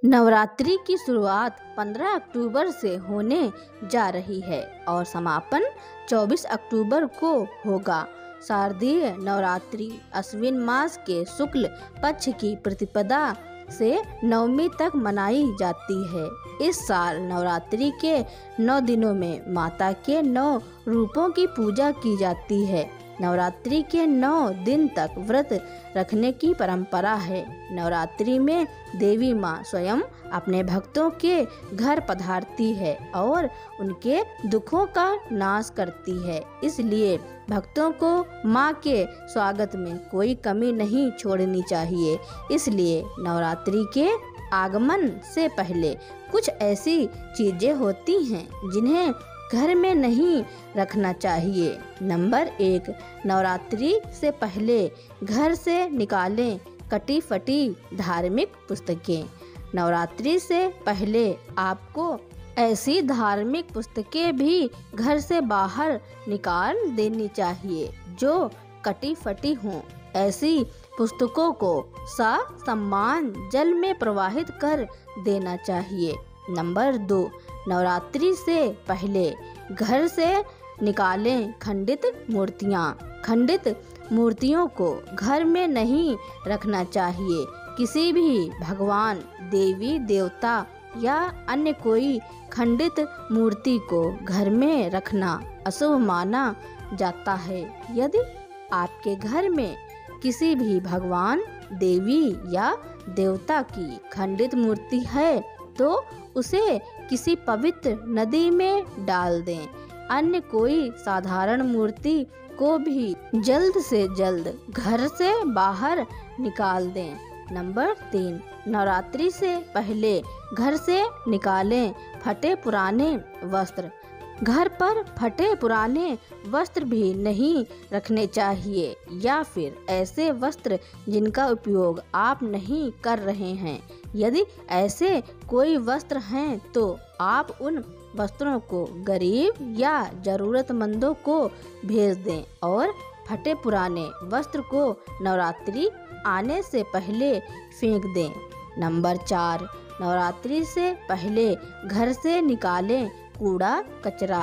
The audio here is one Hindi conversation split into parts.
नवरात्रि की शुरुआत 15 अक्टूबर से होने जा रही है और समापन 24 अक्टूबर को होगा। शारदीय नवरात्रि अश्विन मास के शुक्ल पक्ष की प्रतिपदा से नवमी तक मनाई जाती है। इस साल नवरात्रि के 9 दिनों में माता के 9 रूपों की पूजा की जाती है। नवरात्रि के 9 दिन तक व्रत रखने की परंपरा है। नवरात्रि में देवी माँ स्वयं अपने भक्तों के घर पधारती है और उनके दुखों का नाश करती है, इसलिए भक्तों को माँ के स्वागत में कोई कमी नहीं छोड़नी चाहिए। इसलिए नवरात्रि के आगमन से पहले कुछ ऐसी चीजें होती हैं जिन्हें घर में नहीं रखना चाहिए। नंबर 1, नवरात्रि से पहले घर से निकालें कटी फटी धार्मिक पुस्तकें। नवरात्रि से पहले आपको ऐसी धार्मिक पुस्तकें भी घर से बाहर निकाल देनी चाहिए जो कटी फटी हों। ऐसी पुस्तकों को ससम्मान जल में प्रवाहित कर देना चाहिए। नंबर 2, नवरात्रि से पहले घर से निकालें खंडित मूर्तियाँ। खंडित मूर्तियों को घर में नहीं रखना चाहिए। किसी भी भगवान, देवी देवता या अन्य कोई खंडित मूर्ति को घर में रखना अशुभ माना जाता है। यदि आपके घर में किसी भी भगवान, देवी या देवता की खंडित मूर्ति है तो उसे किसी पवित्र नदी में डाल दें। अन्य कोई साधारण मूर्ति को भी जल्द से जल्द घर से बाहर निकाल दें। नंबर 3, नवरात्रि से पहले घर से निकालें फटे पुराने वस्त्र। घर पर फटे पुराने वस्त्र भी नहीं रखने चाहिए या फिर ऐसे वस्त्र जिनका उपयोग आप नहीं कर रहे हैं। यदि ऐसे कोई वस्त्र हैं तो आप उन वस्त्रों को गरीब या जरूरतमंदों को भेज दें और फटे पुराने वस्त्र को नवरात्रि आने से पहले फेंक दें। नंबर 4, नवरात्रि से पहले घर से निकालें कूड़ा कचरा।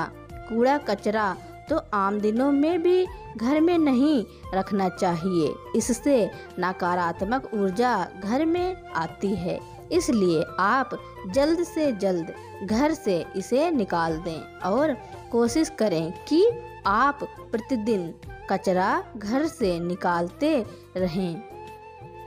कूड़ा कचरा तो आम दिनों में भी घर में नहीं रखना चाहिए। इससे नकारात्मक ऊर्जा घर में आती है, इसलिए आप जल्द से जल्द घर से इसे निकाल दें और कोशिश करें कि आप प्रतिदिन कचरा घर से निकालते रहें।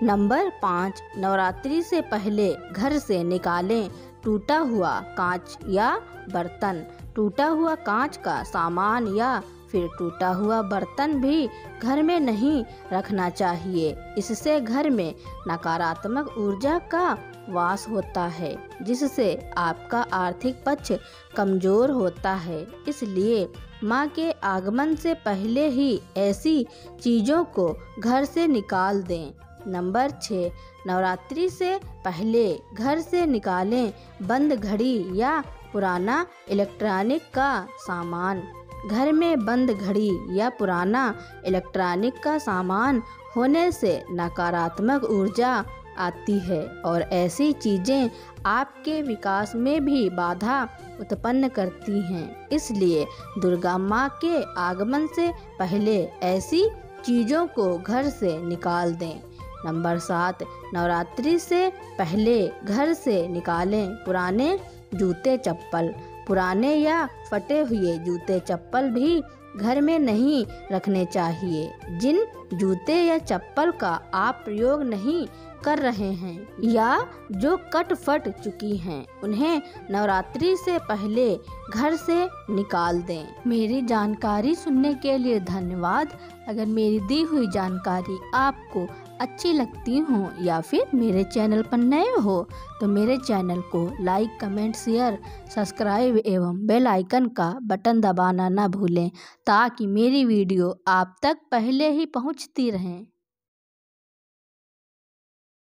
नंबर 5, नवरात्रि से पहले घर से निकालें टूटा हुआ कांच या बर्तन। टूटा हुआ कांच का सामान या फिर टूटा हुआ बर्तन भी घर में नहीं रखना चाहिए। इससे घर में नकारात्मक ऊर्जा का वास होता है, जिससे आपका आर्थिक पक्ष कमजोर होता है। इसलिए माँ के आगमन से पहले ही ऐसी चीज़ों को घर से निकाल दें। नंबर 6, नवरात्रि से पहले घर से निकालें बंद घड़ी या पुराना इलेक्ट्रॉनिक का सामान। घर में बंद घड़ी या पुराना इलेक्ट्रॉनिक का सामान होने से नकारात्मक ऊर्जा आती है और ऐसी चीज़ें आपके विकास में भी बाधा उत्पन्न करती हैं। इसलिए दुर्गा माँ के आगमन से पहले ऐसी चीज़ों को घर से निकाल दें। नंबर 7, नवरात्रि से पहले घर से निकालें पुराने जूते चप्पल। पुराने या फटे हुए जूते चप्पल भी घर में नहीं रखने चाहिए। जिन जूते या चप्पल का आप प्रयोग नहीं कर रहे हैं या जो कट फट चुकी हैं, उन्हें नवरात्रि से पहले घर से निकाल दें। मेरी जानकारी सुनने के लिए धन्यवाद। अगर मेरी दी हुई जानकारी आपको अच्छी लगती हो या फिर मेरे चैनल पर नए हो तो मेरे चैनल को लाइक, कमेंट, शेयर, सब्सक्राइब एवं बेल आइकन का बटन दबाना न भूलें ताकि मेरी वीडियो आप तक पहले ही पहुंचती रहें।